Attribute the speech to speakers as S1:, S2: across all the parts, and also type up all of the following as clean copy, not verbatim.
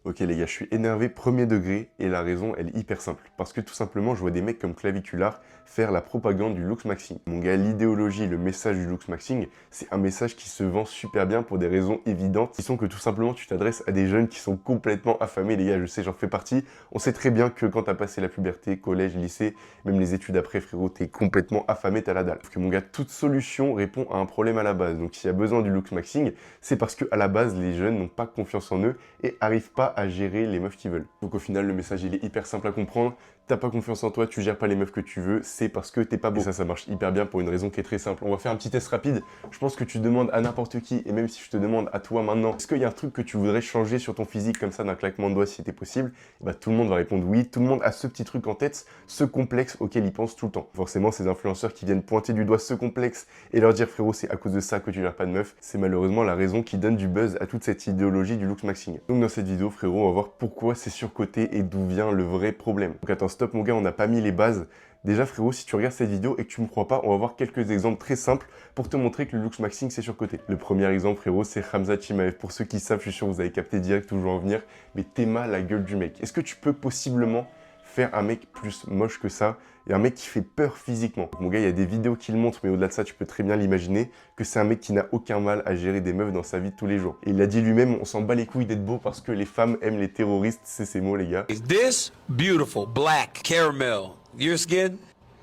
S1: Ok les gars, je suis énervé premier degré et la raison elle est hyper simple. Parce que tout simplement je vois des mecs comme Clavicular faire la propagande du looks maxing. Mon gars, l'idéologie, le message du looks maxing, c'est un message qui se vend super bien pour des raisons évidentes, qui sont que tout simplement tu t'adresses à des jeunes qui sont complètement affamés. Les gars, je sais, j'en fais partie. On sait très bien que quand t'as passé la puberté, collège, lycée, même les études après frérot, t'es complètement affamé, t'as la dalle. Parce que mon gars, toute solution répond à un problème à la base. Donc s'il y a besoin du looks maxing, c'est parce que à la base les jeunes n'ont pas confiance en eux et arrivent pas à gérer les meufs qu'ils veulent. Donc au final, le message il est hyper simple à comprendre. T'as pas confiance en toi, tu gères pas les meufs que tu veux, c'est parce que t'es pas beau. Et ça marche hyper bien pour une raison qui est très simple. On va faire un petit test rapide. Je pense que tu demandes à n'importe qui, et même si je te demande à toi maintenant, est-ce qu'il y a un truc que tu voudrais changer sur ton physique comme ça d'un claquement de doigts si c'était possible? Et bah tout le monde va répondre oui. Tout le monde a ce petit truc en tête, ce complexe auquel il pense tout le temps. Forcément, ces influenceurs qui viennent pointer du doigt ce complexe et leur dire frérot, c'est à cause de ça que tu gères pas de meuf, c'est malheureusement la raison qui donne du buzz à toute cette idéologie du looks maxing. Donc dans cette vidéo, frérot, on va voir pourquoi c'est surcoté et d'où vient le vrai problème. Donc attends, stop mon gars, on n'a pas mis les bases. Déjà frérot, si tu regardes cette vidéo et que tu me crois pas, on va voir quelques exemples très simples pour te montrer que le looks maxing c'est surcoté. Le premier exemple frérot, c'est Khamzat Chimaev. Pour ceux qui savent, je suis sûr que vous avez capté direct où je veux en venir, mais t'aimas la gueule du mec. Est-ce que tu peux possiblement faire un mec plus moche que ça et un mec qui fait peur physiquement? Mon gars, il y a des vidéos qui le montrent, mais au-delà de ça, tu peux très bien l'imaginer que c'est un mec qui n'a aucun mal à gérer des meufs dans sa vie de tous les jours. Et il l'a dit lui-même, on s'en bat les couilles d'être beau parce que les femmes aiment les terroristes, c'est ses mots les gars.
S2: Is this beautiful, black, caramel? Your skin,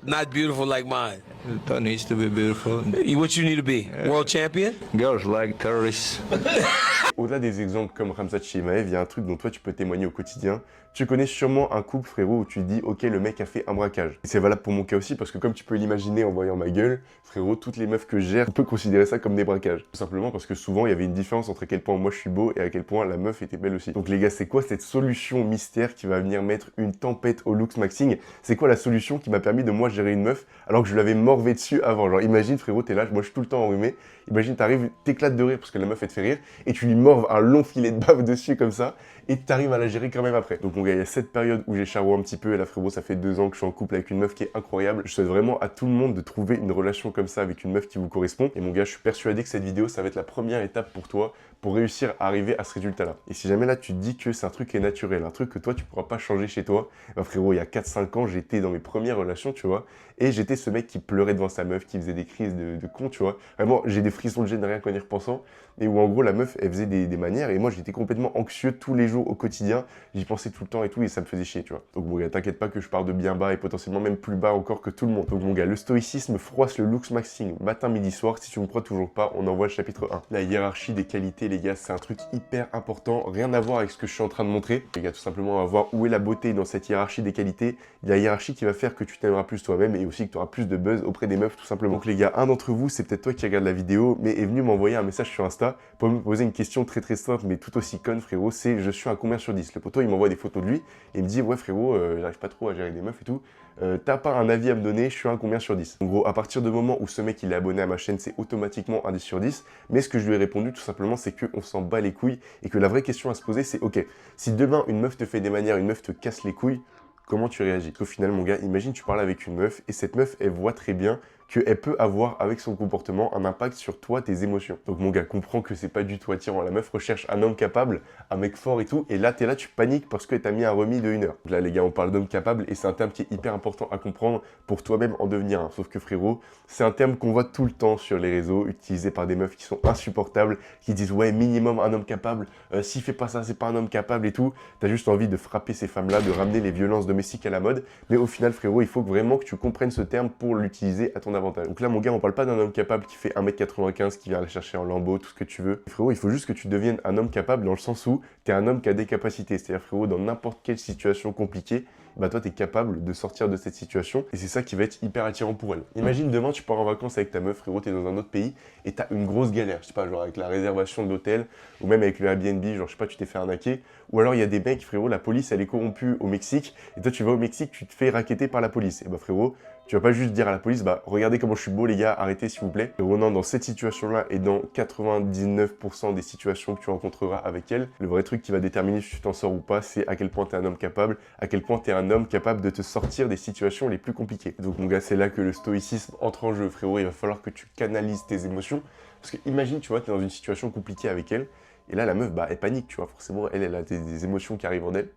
S2: not beautiful like mine.
S3: That needs to be beautiful.
S2: What you need to be? World champion?
S3: Girls like terrorists.
S1: Au-delà des exemples comme Khamzat Chimaev, il y a un truc dont toi tu peux témoigner au quotidien. Tu connais sûrement un couple frérot où tu te dis ok le mec a fait un braquage. Et c'est valable pour mon cas aussi parce que comme tu peux l'imaginer en voyant ma gueule, frérot, toutes les meufs que je gère, on peut considérer ça comme des braquages. Tout simplement parce que souvent il y avait une différence entre à quel point moi je suis beau et à quel point la meuf était belle aussi. Donc les gars, c'est quoi cette solution mystère qui va venir mettre une tempête au looks maxing? C'est quoi la solution qui m'a permis de moi gérer une meuf alors que je l'avais morvé dessus avant? Genre imagine frérot, t'es là, moi je suis tout le temps enrhumé, imagine t'arrives, t'éclates de rire parce que la meuf elle te fait rire et tu lui morves un long filet de bave dessus comme ça et t'arrives à la gérer quand même après. Donc mon gars, il y a cette période où j'ai charbon un petit peu et là frérot, ça fait 2 ans que je suis en couple avec une meuf qui est incroyable. Je souhaite vraiment à tout le monde de trouver une relation comme ça avec une meuf qui vous correspond. Et mon gars, je suis persuadé que cette vidéo, ça va être la première étape pour toi pour réussir à arriver à ce résultat-là. Et si jamais là tu te dis que c'est un truc qui est naturel, un truc que toi tu pourras pas changer chez toi, bah frérot, il y a 4-5 ans, j'étais dans mes premières relations, tu vois, et j'étais ce mec qui pleurait devant sa meuf, qui faisait des crises de con, tu vois. Vraiment, j'ai des frissons de gêne rien qu'en y repensant, et où en gros la meuf, elle faisait des manières, et moi j'étais complètement anxieux tous les jours au quotidien, j'y pensais tout le temps et tout, et ça me faisait chier, tu vois. Donc mon gars, t'inquiète pas que je pars de bien bas, et potentiellement même plus bas encore que tout le monde. Donc mon gars, le stoïcisme froisse le looks maxing matin, midi, soir. Si tu me crois toujours pas, on envoie le chapitre 1. La hiérarchie des qualités, les gars, c'est un truc hyper important, rien à voir avec ce que je suis en train de montrer. Les gars, tout simplement, on va voir où est la beauté dans cette hiérarchie des qualités. Il y a la hiérarchie qui va faire que tu t'aimeras plus toi-même et aussi que tu auras plus de buzz auprès des meufs, tout simplement. Donc les gars, un d'entre vous, c'est peut-être toi qui regarde la vidéo, mais est venu m'envoyer un message sur Insta pour me poser une question très très simple, mais tout aussi conne, frérot, c'est je suis à combien sur 10? Le poteau, il m'envoie des photos de lui et il me dit, ouais frérot, j'arrive pas trop à gérer des meufs et tout. T'as pas un avis à me donner, je suis un combien sur 10? En gros, à partir du moment où ce mec il est abonné à ma chaîne, c'est automatiquement un 10 sur 10. Mais ce que je lui ai répondu tout simplement, c'est qu'on s'en bat les couilles et que la vraie question à se poser, c'est ok, si demain une meuf te fait des manières, une meuf te casse les couilles, comment tu réagis? Au final, mon gars, imagine tu parles avec une meuf et cette meuf, elle voit très bien qu'elle peut avoir avec son comportement un impact sur toi, tes émotions. Donc mon gars, comprends que c'est pas du tout attirant. La meuf recherche un homme capable, un mec fort et tout, et là t'es là, tu paniques parce que t'as mis un remis de 1 heure. Donc là les gars, on parle d'homme capable et c'est un terme qui est hyper important à comprendre pour toi-même en devenir un. Sauf que frérot, c'est un terme qu'on voit tout le temps sur les réseaux, utilisé par des meufs qui sont insupportables, qui disent ouais minimum un homme capable, s'il fait pas ça, c'est pas un homme capable et tout. T'as juste envie de frapper ces femmes-là, de ramener les violences domestiques à la mode, mais au final frérot, il faut vraiment que tu comprennes ce terme pour l'utiliser à ton avantage. Donc là mon gars, on parle pas d'un homme capable qui fait 1m95, qui vient aller chercher en lambeau, tout ce que tu veux. Frérot, il faut juste que tu deviennes un homme capable dans le sens où t'es un homme qui a des capacités. C'est-à-dire frérot, dans n'importe quelle situation compliquée, bah toi t'es capable de sortir de cette situation et c'est ça qui va être hyper attirant pour elle. Imagine demain tu pars en vacances avec ta meuf, frérot, t'es dans un autre pays et t'as une grosse galère, je sais pas, genre avec la réservation de l'hôtel ou même avec le Airbnb, genre je sais pas, tu t'es fait arnaquer, ou alors il y a des mecs, frérot, la police elle est corrompue au Mexique et toi tu vas au Mexique, tu te fais racketter par la police. Et bah frérot, tu vas pas juste dire à la police, bah regardez comment je suis beau les gars, arrêtez s'il vous plaît. Et non, dans cette situation-là et dans 99% des situations que tu rencontreras avec elle, le vrai truc qui va déterminer si tu t'en sors ou pas, c'est à quel point t'es un homme capable, à quel point t'es un homme capable de te sortir des situations les plus compliquées. Donc mon gars, c'est là que le stoïcisme entre en jeu, frérot. Il va falloir que tu canalises tes émotions. Parce que imagine, tu vois, t'es dans une situation compliquée avec elle, Et là, la meuf, bah, elle panique, tu vois. Forcément, elle a des émotions qui arrivent en elle.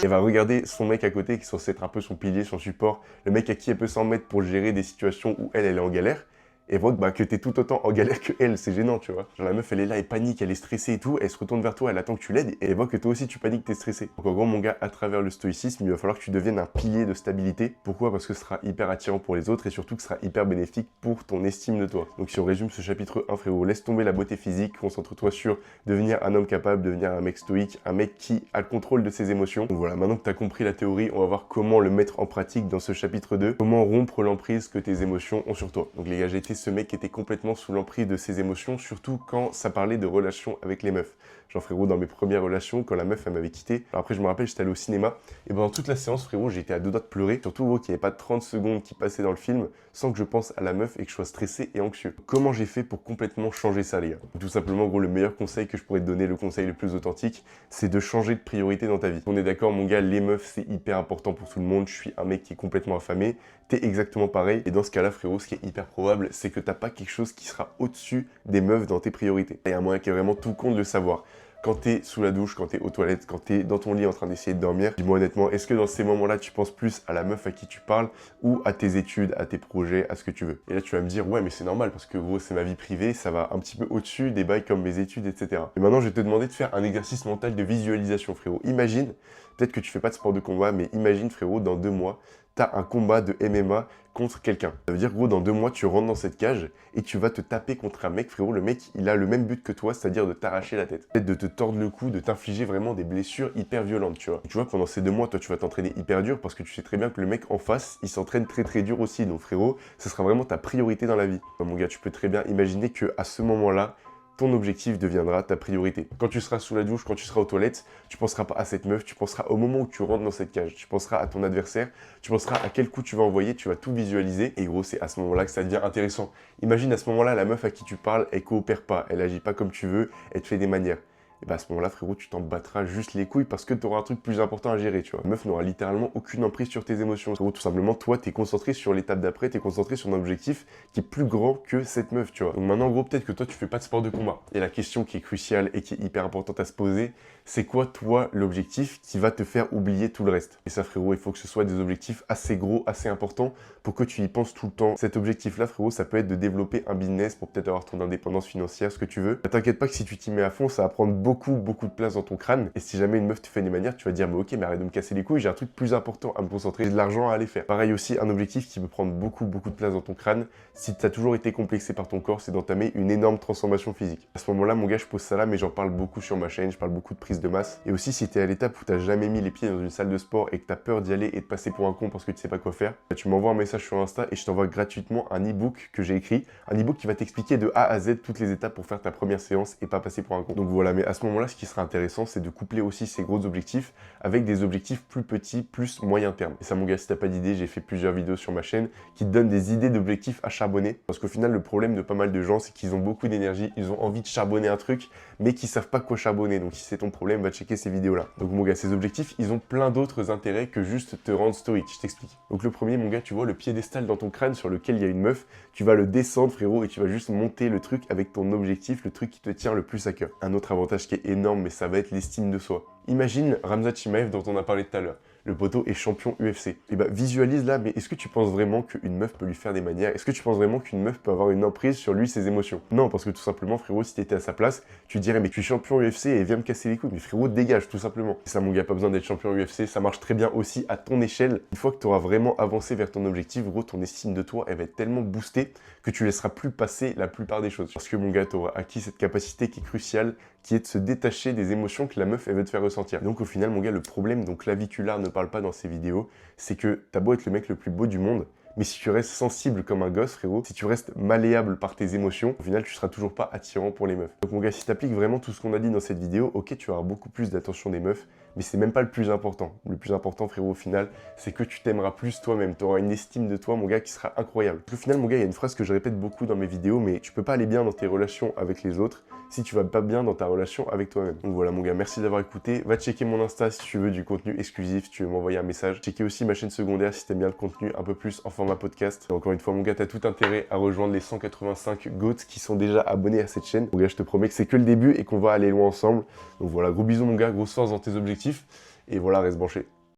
S1: Elle va regarder son mec à côté, qui est censé être un peu son pilier, son support, le mec à qui elle peut s'en mettre pour gérer des situations où elle est en galère. Et voit que, bah, que t'es tout autant en galère que elle, c'est gênant, tu vois. Genre la meuf, elle est là, elle panique, elle est stressée et tout, elle se retourne vers toi, elle attend que tu l'aides, et elle voit que toi aussi tu paniques, t'es stressé. Donc en gros, mon gars, à travers le stoïcisme, il va falloir que tu deviennes un pilier de stabilité. Pourquoi? Parce que ce sera hyper attirant pour les autres, et surtout que ce sera hyper bénéfique pour ton estime de toi. Donc si on résume ce chapitre 1, frérot, laisse tomber la beauté physique, concentre-toi sur devenir un homme capable, devenir un mec stoïque, un mec qui a le contrôle de ses émotions. Donc voilà, maintenant que t'as compris la théorie, on va voir comment le mettre en pratique dans ce chapitre 2, comment rompre l'emprise que tes émotions ont sur toi. Donc les gars, j'ai été ce mec qui était complètement sous l'emprise de ses émotions, surtout quand ça parlait de relations avec les meufs. Genre frérot, dans mes premières relations, quand la meuf elle m'avait quitté, alors après je me rappelle, j'étais allé au cinéma, et pendant toute la séance, frérot, j'étais à deux doigts de pleurer, surtout gros, qu'il n'y avait pas 30 secondes qui passaient dans le film sans que je pense à la meuf et que je sois stressé et anxieux. Comment j'ai fait pour complètement changer ça, les gars? Tout simplement, gros, le meilleur conseil que je pourrais te donner, le conseil le plus authentique, c'est de changer de priorité dans ta vie. On est d'accord, mon gars, les meufs, c'est hyper important pour tout le monde, je suis un mec qui est complètement affamé, t'es exactement pareil, et dans ce cas-là, frérot, ce qui est hyper probable, c'est que t'as pas quelque chose qui sera au-dessus des meufs dans tes priorités. Il y a un moyen qui est vraiment tout con de le savoir. Quand t'es sous la douche, quand t'es aux toilettes, quand t'es dans ton lit en train d'essayer de dormir, dis-moi honnêtement, est-ce que dans ces moments-là, tu penses plus à la meuf à qui tu parles ou à tes études, à tes projets, à ce que tu veux? Et là, tu vas me dire, ouais, mais c'est normal parce que gros, c'est ma vie privée, ça va un petit peu au-dessus des bails comme mes études, etc. Et maintenant, je vais te demander de faire un exercice mental de visualisation, frérot. Imagine, peut-être que tu fais pas de sport de combat, mais imagine, frérot, dans 2 mois, t'as un combat de MMA contre quelqu'un. Ça veut dire, gros, dans 2 mois, tu rentres dans cette cage et tu vas te taper contre un mec, frérot. Le mec, il a le même but que toi, c'est-à-dire de t'arracher la tête. Peut-être de te tordre le cou, de t'infliger vraiment des blessures hyper violentes, tu vois. Tu vois, pendant ces 2 mois, toi, tu vas t'entraîner hyper dur parce que tu sais très bien que le mec en face, il s'entraîne très très dur aussi. Donc, frérot, ce sera vraiment ta priorité dans la vie. Donc, mon gars, tu peux très bien imaginer que à ce moment-là, ton objectif deviendra ta priorité. Quand tu seras sous la douche, quand tu seras aux toilettes, tu penseras pas à cette meuf, tu penseras au moment où tu rentres dans cette cage, tu penseras à ton adversaire, tu penseras à quel coup tu vas envoyer, tu vas tout visualiser, et gros, c'est à ce moment-là que ça devient intéressant. Imagine à ce moment-là, la meuf à qui tu parles, elle coopère pas, elle agit pas comme tu veux, elle te fait des manières. Et bah à ce moment-là, frérot, tu t'en battras juste les couilles parce que tu auras un truc plus important à gérer, tu vois. La meuf n'aura littéralement aucune emprise sur tes émotions. Frérot, tout simplement, toi, t'es concentré sur l'étape d'après, t'es concentré sur un objectif qui est plus grand que cette meuf, tu vois. Donc maintenant, gros, peut-être que toi, tu fais pas de sport de combat. Et la question qui est cruciale et qui est hyper importante à se poser, c'est quoi, toi, l'objectif qui va te faire oublier tout le reste? Et ça, frérot, il faut que ce soit des objectifs assez gros, assez importants pour que tu y penses tout le temps. Cet objectif-là, frérot, ça peut être de développer un business pour peut-être avoir ton indépendance financière, ce que tu veux. T'inquiète pas que si tu t'y mets à fond, ça va prendre beaucoup de place dans ton crâne. Et si jamais une meuf te fait des manières, tu vas dire, mais ok, mais arrête de me casser les couilles, j'ai un truc plus important à me concentrer, j'ai de l'argent à aller faire. Pareil aussi, un objectif qui peut prendre beaucoup de place dans ton crâne, si tu as toujours été complexé par ton corps, c'est d'entamer une énorme transformation physique. À ce moment-là, mon gars, je pose ça là, mais j'en parle beaucoup sur ma chaîne, je parle beaucoup de prise de masse. Et aussi, si tu es à l'étape où tu n'as jamais mis les pieds dans une salle de sport et que tu as peur d'y aller et de passer pour un con parce que tu sais pas quoi faire, tu m'envoies un message sur Insta et je t'envoie gratuitement un e-book que j'ai écrit, un e-book qui va t'expliquer de A à Z toutes les étapes pour faire ta première séance et pas passer pour un con. Donc voilà, mais à ce moment-là, ce qui sera intéressant, c'est de coupler aussi ces gros objectifs avec des objectifs plus petits, plus moyen terme. Et ça, mon gars, si t'as pas d'idée, j'ai fait plusieurs vidéos sur ma chaîne qui te donnent des idées d'objectifs à charbonner. Parce qu'au final, le problème de pas mal de gens, c'est qu'ils ont beaucoup d'énergie, ils ont envie de charbonner un truc, mais qu'ils savent pas quoi charbonner. Donc si c'est ton problème, va checker ces vidéos-là. Donc mon gars, ces objectifs, ils ont plein d'autres intérêts que juste te rendre stoïque. Je t'explique. Donc le premier, mon gars, tu vois le piédestal dans ton crâne sur lequel il y a une meuf, tu vas le descendre, frérot, et tu vas juste monter le truc avec ton objectif, le truc qui te tient le plus à cœur. Un autre avantage qui est énorme, mais ça va être l'estime de soi. Imagine Khamzat Chimaev dont on a parlé tout à l'heure. Le poteau est champion UFC. Et bah visualise là, mais est-ce que tu penses vraiment qu'une meuf peut lui faire des manières? Est-ce que tu penses vraiment qu'une meuf peut avoir une emprise sur lui, ses émotions? Non, parce que tout simplement, frérot, si t'étais à sa place, tu dirais, mais tu es champion UFC et viens me casser les couilles. Mais frérot, dégage, tout simplement. Et ça, mon gars, pas besoin d'être champion UFC, ça marche très bien aussi à ton échelle. Une fois que tu auras vraiment avancé vers ton objectif, gros, ton estime de toi, elle va être tellement boostée que tu laisseras plus passer la plupart des choses. Parce que, mon gars, tu auras acquis cette capacité qui est cruciale, qui est de se détacher des émotions que la meuf, elle veut te faire ressentir. Donc, au final, mon gars, le problème dont Claviculaire ne parle pas dans ses vidéos, c'est que t'as beau être le mec le plus beau du monde, mais si tu restes sensible comme un gosse, frérot, si tu restes malléable par tes émotions, au final, tu seras toujours pas attirant pour les meufs. Donc mon gars, si t'appliques vraiment tout ce qu'on a dit dans cette vidéo, ok, tu auras beaucoup plus d'attention des meufs, mais c'est même pas le plus important. Le plus important, frérot, au final, c'est que tu t'aimeras plus toi-même. Tu auras une estime de toi, mon gars, qui sera incroyable. Au final, mon gars, il y a une phrase que je répète beaucoup dans mes vidéos, mais tu peux pas aller bien dans tes relations avec les autres si tu vas pas bien dans ta relation avec toi-même. Donc voilà mon gars, merci d'avoir écouté. Va checker mon Insta si tu veux du contenu exclusif, si tu veux m'envoyer un message. Checker aussi ma chaîne secondaire si t'aimes bien le contenu un peu plus en format podcast. Et encore une fois mon gars, t'as tout intérêt à rejoindre les 185 GOATs qui sont déjà abonnés à cette chaîne. Mon gars, je te promets que c'est que le début et qu'on va aller loin ensemble. Donc voilà, gros bisous mon gars, grosse force dans tes objectifs. Et voilà, reste branché.